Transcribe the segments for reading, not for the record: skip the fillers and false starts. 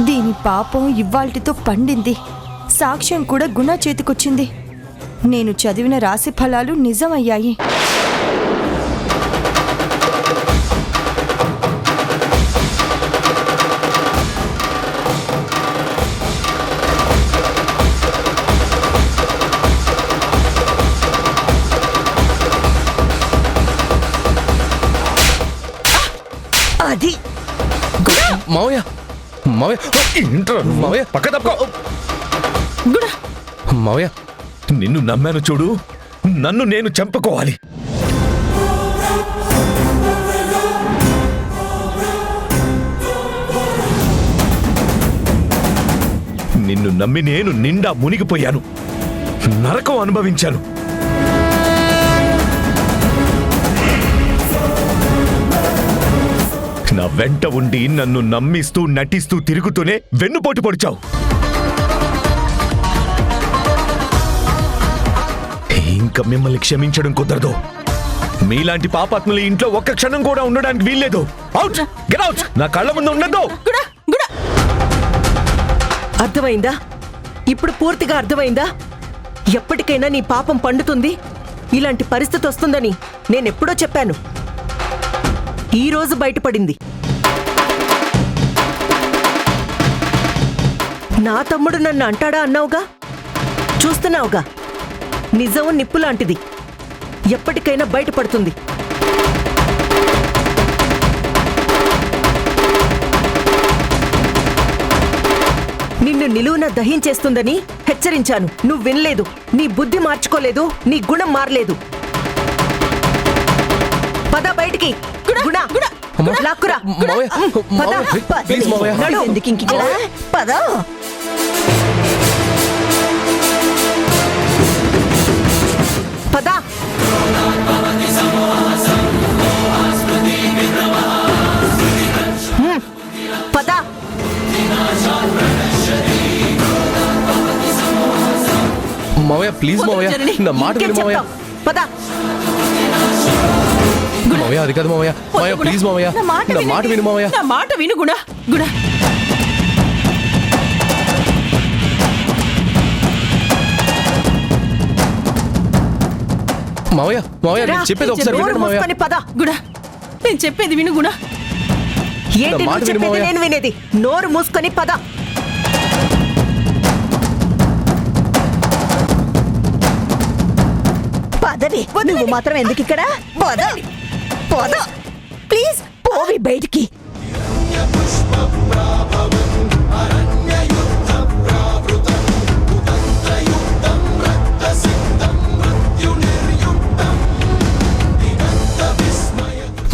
దీని పాపం ఇవ్వాల్టితో పండింది. సాక్ష్యం కూడా గుణ చేతికొచ్చింది. నేను చదివిన రాశి ఫలాలు నిజమయ్యాయి. అది మావయ్య మావయ్య మావయ్య పక్క తప్ప మావయ్య నిన్ను నమ్మాను చూడు, నన్ను నేను చంపుకోవాలి. నిన్ను నమ్మి నేను నిండా మునిగిపోయాను, నరకం అనుభవించాను. నా వెంట ఉండి నన్ను నమ్మిస్తూ నటిస్తూ తిరుగుతూనే వెన్నుపోటు పొడిచావు. ఇంకా మిమ్మల్ని క్షమించడం కుదరదు. మీలాంటి పాపాత్మలు ఇంట్లో ఒక్క క్షణం కూడా ఉండడానికి వీల్లేదు. అవుట్, గెట్ అవుట్, నా కళ్ళ ముందు ఉండదు. అర్థమైందా? ఇప్పుడు పూర్తిగా అర్థమైందా? ఎప్పటికైనా నీ పాపం పండుతుంది, ఇలాంటి పరిస్థితి వస్తుందని నేనెప్పుడో చెప్పాను. ఈ రోజు బయటపడింది. నా తమ్ముడు నన్ను అంటాడా అన్నావుగా, చూస్తున్నావుగా. నిజం నిప్పులాంటిది, ఎప్పటికైనా బయటపడుతుంది. నిన్ను నిలువున దహించేస్తుందని హెచ్చరించాను, నువ్వు వినలేదు. నీ బుద్ధి మార్చుకోలేదు, నీ గుణం మారలేదు. పద బయటికి. లాక్కురా. పద. పద. పద. మావయ్య ప్లీజ్ మావయ్య, నా మాట విను మావయ్య. పద. మావయ్య అది కాదు మావయ్య. మావయ్య ప్లీజ్ మావయ్య, నా మాట విను మావయ్య. నా మాట విను గుణ. గుణ మావయ్య మావయ్య నేను చెప్పేది ఒకసారి వినండి మావయ్య. పద. గుణ నేను చెప్పేది విను గుణ. ఏంటి నువ్వు చెప్పేది నేను వినేది? నోరు మూసుకొని పద. పదవి. నువ్వు మాత్రం ఎందుకు ఇక్కడ? పద పద ప్లీజ్, పోవి బయటికి.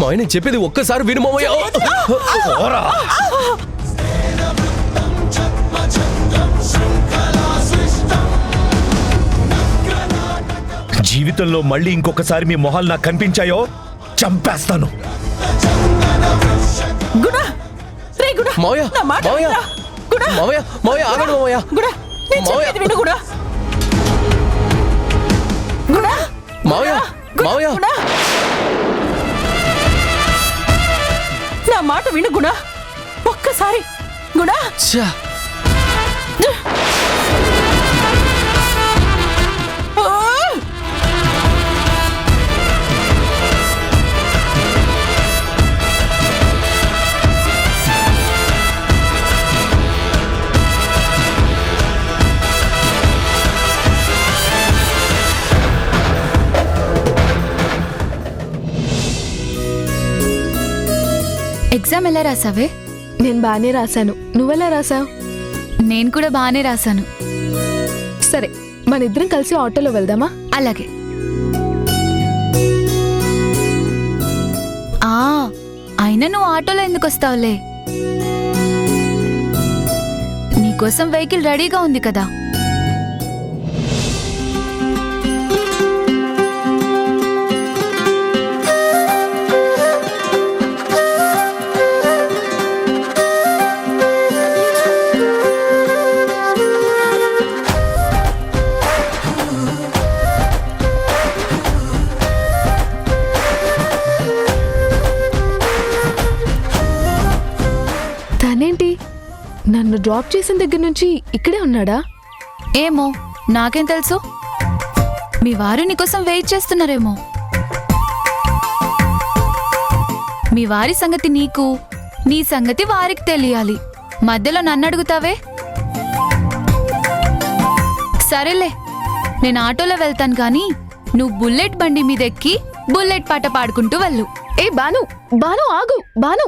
మావయ్య నేను చెప్పేది ఒక్కసారి విను మావయ్య. జీవితంలో మళ్ళీ ఇంకొకసారి మీ మొహాలు నాకు కనిపించాయో చంపేస్తాను. గుణ రే గుణ. మావయ్య నా మాట మావయ్య వినురా. గుణ మావయ్య మావయ్య ఆగండి మావయ్య. గుణ నేను చెప్పేది విను గుణ. గుణ మావయ్య మావయ్య గుణ నా మాట విను గుణ. ఒక్కసారి గుణ. ఎగ్జామ్ ఎలా రాసావే? నేను బాగానే రాశాను. నువ్వెలా రాసావు? నేను కూడా బాగానే రాశాను. సరే, మన ఇద్దరం కలిసి ఆటోలో వెళ్దామా? అలాగే. అయినా నువ్వు ఆటోలో ఎందుకు వస్తావులే, నీకోసం వెహికల్ రెడీగా ఉంది కదా. నన్ను డ్రాప్ చేసిన దగ్గర నుంచి ఇక్కడే ఉన్నాడా? ఏమో నాకేం తెలుసు. మీ వారు నీకోసం వెయిట్ చేస్తున్నారేమో. మీ వారి సంగతి నీకు, నీ సంగతి వారికి తెలియాలి. మధ్యలో నన్ను అడుగుతావే? సరేలే, నేను ఆటోలో వెళ్తాను కానీ నువ్వు బుల్లెట్ బండి మీద ఎక్కి బుల్లెట్ పాట పాడుకుంటూ వెళ్ళు. ఏ బాను, బాను ఆగు, బాను.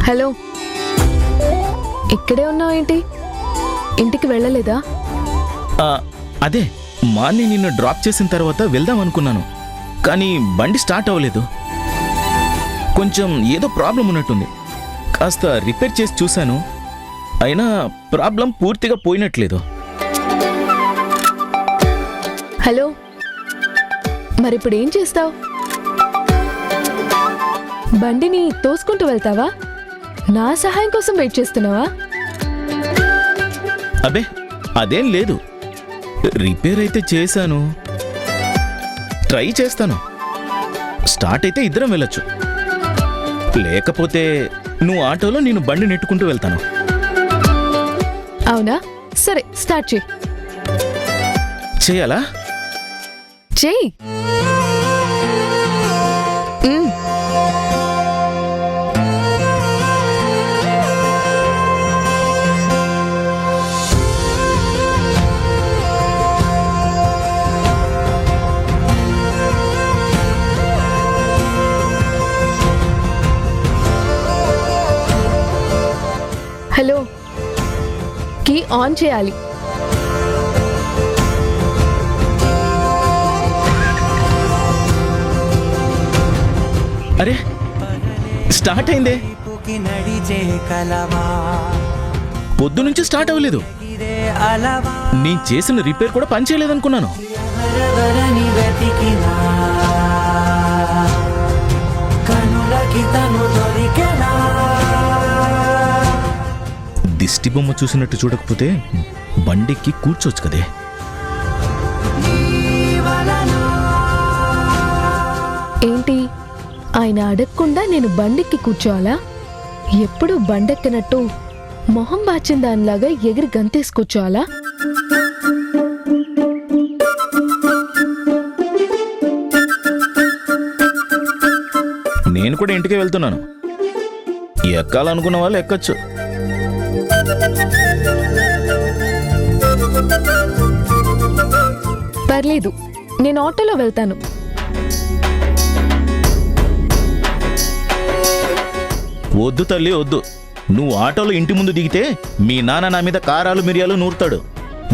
హలో, ఇక్కడే ఉన్నావేంటి? ఇంటికి వెళ్ళలేదా? అదే మార్నింగ్ నిన్ను డ్రాప్ చేసిన తర్వాత వెళ్దాం అనుకున్నాను, కానీ బండి స్టార్ట్ అవ్వలేదు. కొంచెం ఏదో ప్రాబ్లం ఉన్నట్టుంది. కాస్త రిపేర్ చేసి చూశాను, అయినా ప్రాబ్లం పూర్తిగా పోయినట్లేదు. హలో, మరిప్పుడు ఏం చేస్తావు? బండిని తోసుకుంటూ వెళ్తావా? నా సహాయం కోసం వెయిట్ చేస్తున్నావా? అబే అదేం లేదు, రిపేర్ అయితే చేశాను, ట్రై చేస్తాను. స్టార్ట్ అయితే ఇద్దరం వెళ్ళొచ్చు, లేకపోతే నువ్వు ఆటోలో నేను బండి నెట్టుకుంటూ వెళ్తాను. అవునా? సరే, స్టార్ట్ చేయి. చేయాలా? చేయి. హలో, కీ ఆన్ చేయాలి. అరే స్టార్ట్ అయిందే. పొద్దు నుంచి స్టార్ట్ అవ్వలేదు. నేను చేసిన రిపేర్ కూడా పని చేయలేదనుకున్నాను. దిష్టి బొమ్మ చూసినట్టు చూడకపోతే బండికి కూర్చోవచ్చు కదే. ఏంటి, ఆయన అడగకుండా నేను బండికి కూర్చోవాలా? ఎప్పుడు బండెక్కనట్టు మొహం బాచిన దానిలాగా ఎగిరి గంతేసి కూర్చోవాలా? నేను కూడా ఇంటికే వెళ్తున్నాను. ఎక్కాలనుకున్న వాళ్ళు ఎక్కచ్చు. పర్లేదు, నేను ఆటోలో వెళ్తాను. వద్దు తల్లి వద్దు. నువ్వు ఆటోలో ఇంటి ముందు దిగితే మీ నాన్న నా మీద కారాలు మిరియాలు నూరుతాడు,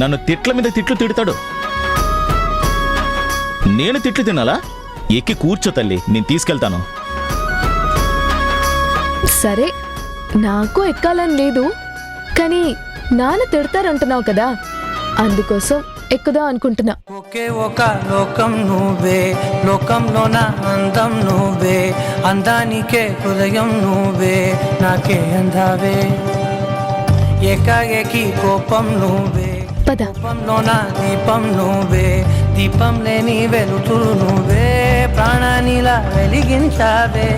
నన్ను తిట్ల మీద తిట్లు తిడతాడు. నేను తిట్లు తినాలా? ఎక్కి కూర్చో తల్లి, నేను తీసుకెళ్తాను. సరే, నాకు ఎక్కాలని లేదు, కానీ నాన్న తిడతారంటున్నావు కదా, అందుకోసం ఎక్కుదా అనుకుంటున్నా. ఒకే ఒక లోకం నువ్వే, లోకంలో నా అందం నువ్వే, అందానికే హృదయం నువ్వే, నాకే అందావే. ఏకాఏకి కోపం నువ్వే, పద. కోపంలో నా దీపం నువ్వే, దీపం లేని వెలుతురు నువ్వే, ప్రాణానిలా వెలిగించావే.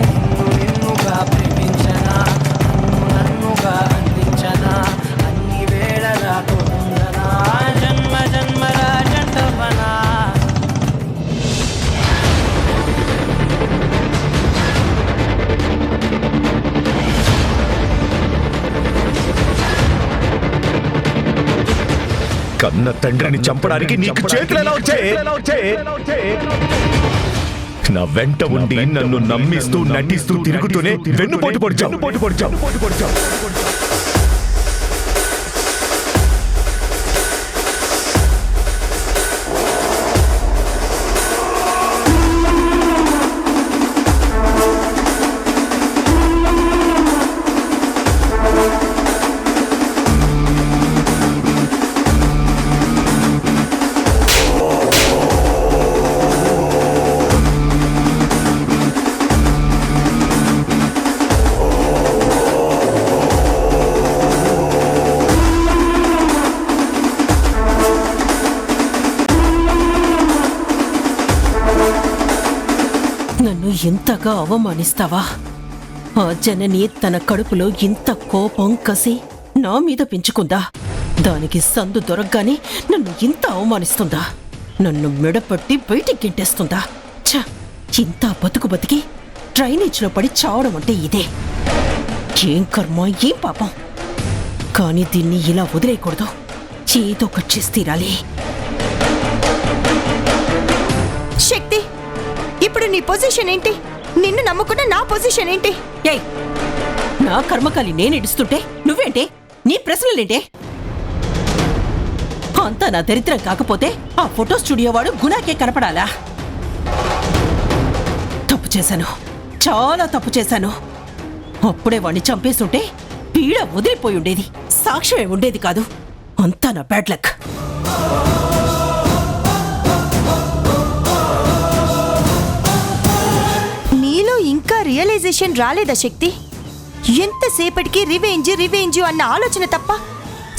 నిన్నుగా ప్రేమించనా, నన్నుగా అందించనా, అన్ని వేళలా తోడుండనా, జన్మ జన్మల జంటవనా. కన్న తండ్రిని చంపడానికి నీకు చేతులు ఎలా వచ్చాయి? నా వెంట ఉండి నన్ను నమ్మిస్తూ నటిస్తూ తిరుగుతూనే వెన్నుపోటు పొడిచావు. ఇంతగా అవమానిస్తావా? ఆ జనని తన కడుపులో ఇంత కోపం కసి నా మీద పెంచుకుందా? దానికి సందు దొరకగానే నన్ను ఇంత అవమానిస్తుందా? నన్ను మెడపట్టి బయటికి గింటేస్తుందా? ఛ! ఇంత బతుకు బతికి డ్రైనేజ్లో పడి చావడం అంటే ఇదే. ఏం కర్మ, ఏం పాపం. కానీ దీన్ని ఇలా వదిలేయకూడదు. ఏదో ఒకటి చేసి తీరాలి. శక్తి, ఇప్పుడు నీ పొజిషన్ ఏంటి? నిన్ను నమ్ముకున్న నా పొజిషన్ ఏంటి? ఏయ్, నా కర్మకాలి నేను ఇడుస్తుంటే నువ్వేంటే? నీ ప్రశ్నలేంటే? అంతా నా దరిద్రం కాకపోతే ఆ ఫోటో స్టూడియో వాడు గుణాకే కనపడాలా? తప్పు చేశాను, చాలా తప్పు చేశాను. అప్పుడే వాణ్ణి చంపేస్తుంటే పీడ వదిలిపోయి ఉండేది, సాక్ష్యమే ఉండేది కాదు. అంతా నా బ్యాడ్ లక్. నీలో ఇంకా రియలైజేషన్ రాలేదా శక్తి? ఎంతసేపటికి రివెంజ్ రివెంజ్ అన్న ఆలోచన తప్ప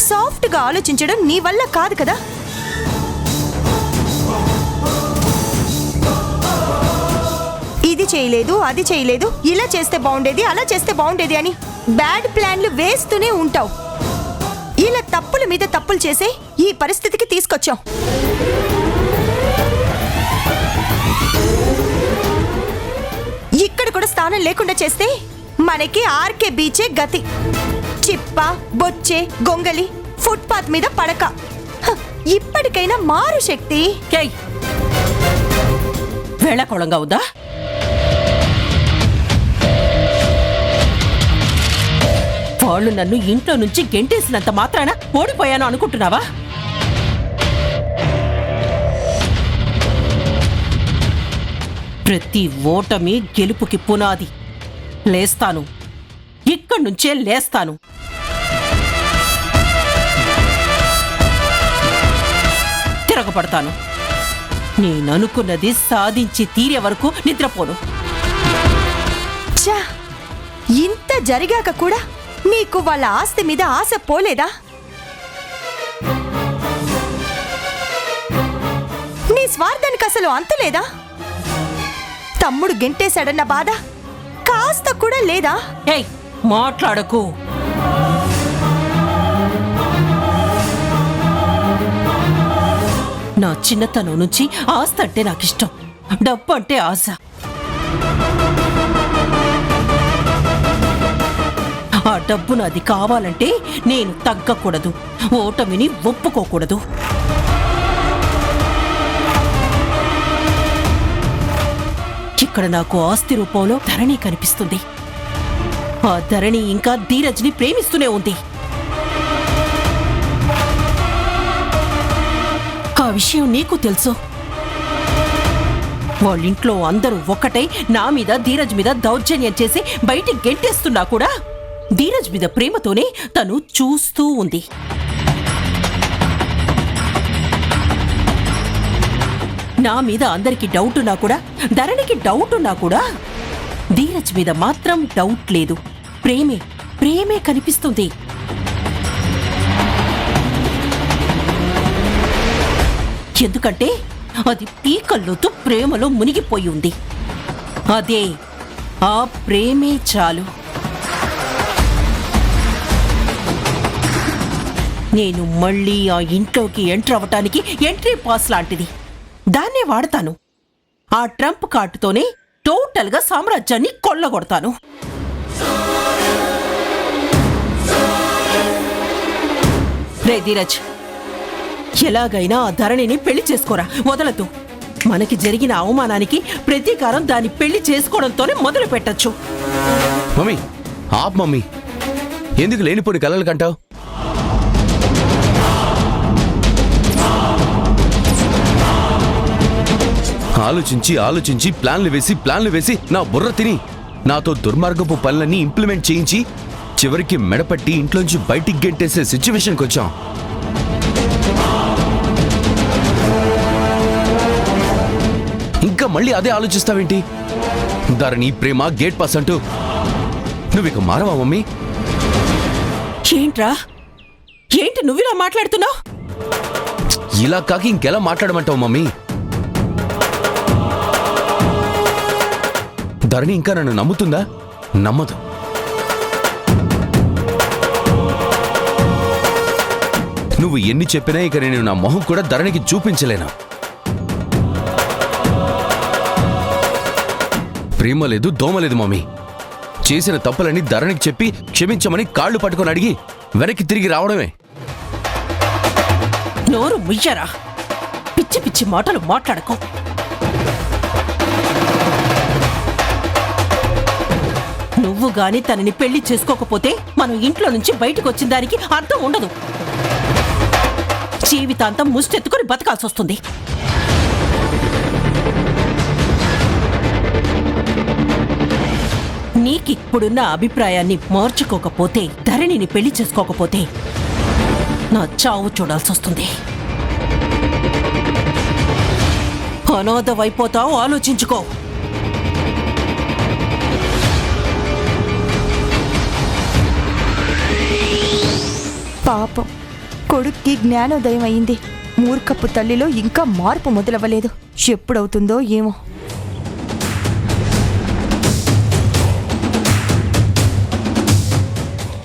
సాఫ్ట్ గా ఆలోచించడం నీ వల్ల కాదు కదా. ఇది చేయలేదు, అది చేయలేదు, ఇలా చేస్తే బాగుండేది, అలా చేస్తే బాగుండేది అని బ్యాడ్ ప్లాన్లు వేస్తూనే ఉంటావు. ఇలా తప్పుల మీద తప్పులు చేసే ఈ పరిస్థితికి తీసుకొచ్చావు. ఇక్కడ కూడా స్థానం లేకుండా చేస్తే మనకి ఆర్కే బీచే గతి. చిప్ప, బొచ్చే, గొంగలి, ఫుట్పాత్ మీద పడక. హ, ఇప్పటికైనా మారు శక్తి. వేళకోళంగా ఉందా? వాళ్ళు నన్ను ఇంట్లో నుంచి గెంటేసినంత మాత్రాన ఓడిపోయాను అనుకుంటున్నావా? ప్రతి ఓటమి గెలుపుకి పునాది. లేస్తాను, ఇక్కడి నుంచే లేస్తాను. తిరగబడతాను. నేననుకున్నది సాధించి తీరే వరకు నిద్రపోను. ఛా, ఇంత జరిగాక కూడా నీకు వాళ్ళ ఆస్తి మీద ఆశ పోలేదా? నీ స్వార్థానికి అసలు అంతులేదా? తమ్ముడు గెంటేశాడన్న బాధ కాస్త కూడా లేదా? ఏయ్, మాట్లాడకు. నా చిన్నతనం నుంచి ఆస్తి అంటే నాకిష్టం, డబ్బు అంటే ఆశ. ఆ డబ్బు నాది కావాలంటే నేను తగ్గకూడదు, ఓటమిని ఒప్పుకోకూడదు. ఇక్కడ నాకు ఆస్తి రూపంలో ధరణి కనిపిస్తుంది. ఆ ధరణి ఇంకా ధీరజ్ని ప్రేమిస్తూనే ఉంది. ఆ విషయం నీకు తెలుసు. వాళ్ళింట్లో అందరూ ఒక్కటై నా మీద ధీరజ్ మీద దౌర్జన్యం చేసి బయటికి గెంటేస్తున్నా కూడా ధీరజ్ మీద ప్రేమతోనే తను చూస్తూ ఉంది. నా మీద అందరికి డౌట్ ఉన్నా కూడా, ధరణికి డౌట్ ఉన్నా కూడా ధీరజ్ మీద మాత్రం డౌట్ లేదు. ప్రేమే ప్రేమే కనిపిస్తుంది. ఎందుకంటే అది పీకల్లోతూ ప్రేమలో మునిగిపోయి ఉంది. అదే ఆ ప్రేమే చాలు. నేను మళ్ళీ ఆ ఇంట్లోకి ఎంటర్ అవ్వటానికి ఎంట్రీ పాస్ లాంటిది. దాన్నే వాడతాను. ఆ ట్రంప్ కార్డుతోనే టోటల్గా సామ్రాజ్యాన్ని కొల్లగొడతాను. రే ధీరజ్, ఎలాగైనా ఆ ధరణిని పెళ్లి చేసుకోరా, వదలదు. మనకి జరిగిన అవమానానికి ప్రతీకారం దాన్ని పెళ్లి చేసుకోవడంతోనే మొదలు పెట్టచ్చు. మమ్మీ, ఆప్ మమ్మీ, ఎందుకు లేనిపోని కలలు కంటావు? ఆలోచించి ఆలోచించి ప్లాన్లు వేసి నా బుర్ర తిని నాతో దుర్మార్గపు పనులన్నీ ఇంప్లిమెంట్ చేయించి చివరికి మెడపట్టి ఇంట్లోంచి బయటికి గెంటేసే సిచ్యువేషన్కి వచ్చాం. ఇంకా మళ్ళీ అదే ఆలోచిస్తావేంటి? ధరణి, ప్రేమ, గేట్ పాస్ అంటూ నువ్వు ఇక మారవా మమ్మీ? ఏంట్రా, ఏంటి నువ్విలా మాట్లాడుతున్నావు? ఇలా కాకి ఇంకెలా మాట్లాడమంటావు మమ్మీ? ధరణి ఇంకా నన్ను నమ్ముతుందా? నమ్మదు. నువ్వు ఎన్ని చెప్పినా ఇక నేను నా మొహం కూడా ధరణికి చూపించలేను. ప్రేమ లేదు, దోమ లేదు మమ్మీ. చేసిన తప్పులని ధరణికి చెప్పి క్షమించమని కాళ్ళు పట్టుకొని అడిగి వెనక్కి తిరిగి రావడమే. నోరు ముయ్యరా, పిచ్చి పిచ్చి మాటలు మాట్లాడకు. నువ్వు గాని తనని పెళ్లి చేసుకోకపోతే మనం ఇంట్లో నుంచి బయటకు వచ్చిన దానికి అర్థం ఉండదు. జీవితాంతం ముష్టెత్తుకుని బతకాల్సి వస్తుంది. నీకిప్పుడున్న అభిప్రాయాన్ని మార్చుకోకపోతే, ధరణిని పెళ్లి చేసుకోకపోతే నా చావు చూడాల్సి వస్తుంది. అనాథవైపోతావు, ఆలోచించుకో. పాపం, కొడుక్కి జ్ఞానోదయం అయింది. మూర్ఖపు తల్లిలో ఇంకా మార్పు మొదలవ్వలేదు. ఎప్పుడవుతుందో ఏమో.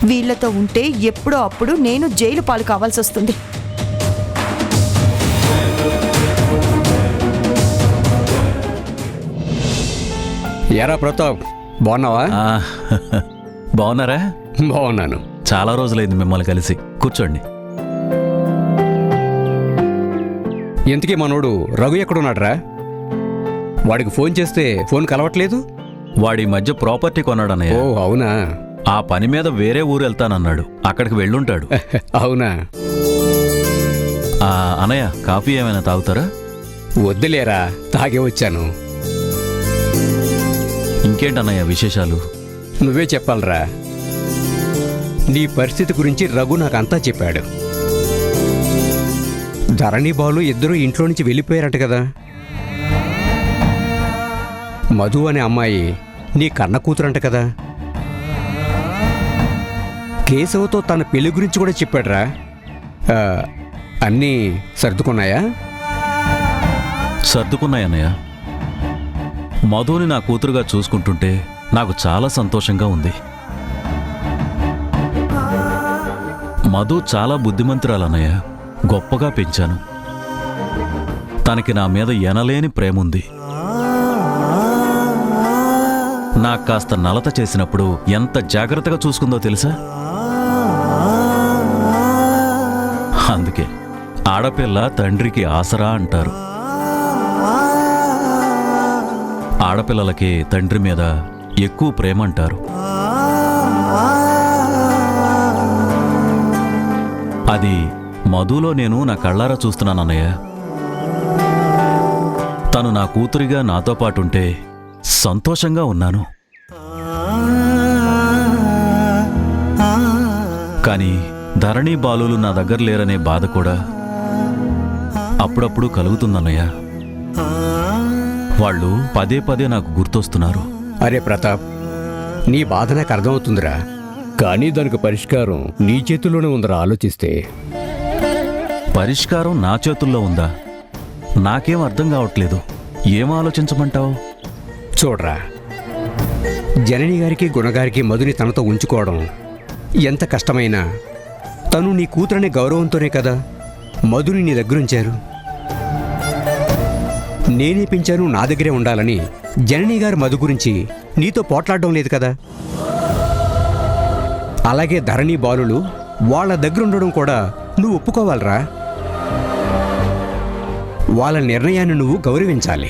వీళ్లతో ఉంటే ఎప్పుడో అప్పుడు నేను జైలు పాలు కావాల్సి వస్తుంది. ఎరా ప్రతాప్, బాగున్నావా? బాగున్నారా? బాగున్నాను. చాలా రోజులైంది మిమ్మల్ని కలిసి. కూర్చోండి. ఇంతకీ మనోడు రఘు ఎక్కడున్నాడ్రా? వాడికి ఫోన్ చేస్తే ఫోన్ కలవట్లేదు. వాడి మధ్య ప్రాపర్టీ కొన్నాడన్నయ్య. ఓ అవునా? ఆ పని మీద వేరే ఊరు వెళ్తానన్నాడు. అక్కడికి వెళ్ళుంటాడు. అవునా? అన్నయ్య, కాఫీ ఏమైనా తాగుతారా? వద్దులేరా, తాగే వచ్చాను. ఇంకేంటన్నయ్య విశేషాలు? నువ్వే చెప్పాలరా. నీ పరిస్థితి గురించి రఘు నాకంతా చెప్పాడు. ధరణి బాలు ఇద్దరూ ఇంట్లో నుంచి వెళ్ళిపోయారంట కదా. మధు అనే అమ్మాయి నీ కన్న కూతురంట కదా. కేశవతో తన పెళ్లి గురించి కూడా చెప్పాడురా. అన్నీ సర్దుకున్నాయా? సర్దుకున్నాయన్నయ్య. మధుని నా కూతురుగా చూసుకుంటుంటే నాకు చాలా సంతోషంగా ఉంది. మధు చాలా బుద్ధిమంతురాలన్నయ్య. గొప్పగా పెంచాను. తనకి నా మీద ఎనలేని ప్రేముంది. నాకు కాస్త నలత చేసినప్పుడు ఎంత జాగ్రత్తగా చూసుకుందో తెలుసా? అందుకే ఆడపిల్ల తండ్రికి ఆసరా అంటారు. ఆడపిల్లలకి తండ్రి మీద ఎక్కువ ప్రేమ అంటారు. అది మధులో నేను నా కళ్ళారా చూస్తున్నానన్నయ్య. తను నా కూతురిగా నాతో పాటుంటే సంతోషంగా ఉన్నాను. కానీ ధరణి బాలులు నా దగ్గర లేరనే బాధ కూడా అప్పుడప్పుడు కలుగుతుందన్నయ్య. వాళ్ళు పదే పదే నాకు గుర్తొస్తున్నారు. అరే ప్రతాప్, నీ బాధ నాకు అర్థమవుతుందిరా. కానీ దానికి పరిష్కారం నీ చేతుల్లోనే ఉందిరా. ఆలోచిస్తే పరిష్కారం నా చేతుల్లో ఉందా? నాకేం అర్థం కావట్లేదు. ఏం ఆలోచించమంటావు? చూడరా, జనని గారికి గుణగారికి మధుని తనతో ఉంచుకోవడం ఎంత కష్టమైనా తను నీ కూతురనే గౌరవంతోనే కదా మధుని నీ దగ్గరుంచారు. నేనే పెంచాను, నా దగ్గరే ఉండాలని జనని గారు మధు గురించి నీతో పోట్లాడడం లేదు కదా. అలాగే ధరణి బాలులు వాళ్ళ దగ్గర ఉండడం కూడా నువ్వు ఒప్పుకోవాలరా. వాళ్ళ నిర్ణయాన్ని నువ్వు గౌరవించాలి.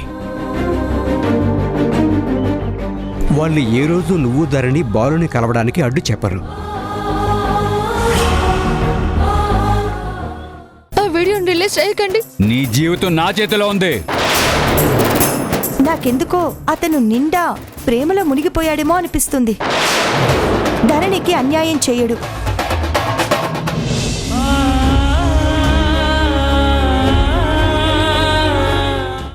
వాళ్ళు ఏ రోజు నువ్వు ధరణి బాలుని కలవడానికి అడ్డు చెప్పరు. ఆ వీడియోని రిలీజ్ చేయకండి. నీ జీవితం నా చేతిలో ఉంది. నాకెందుకో అతను నిండా ప్రేమలో మునిగిపోయాడేమో అనిపిస్తుంది. ధరణికి అన్యాయం చేయడు,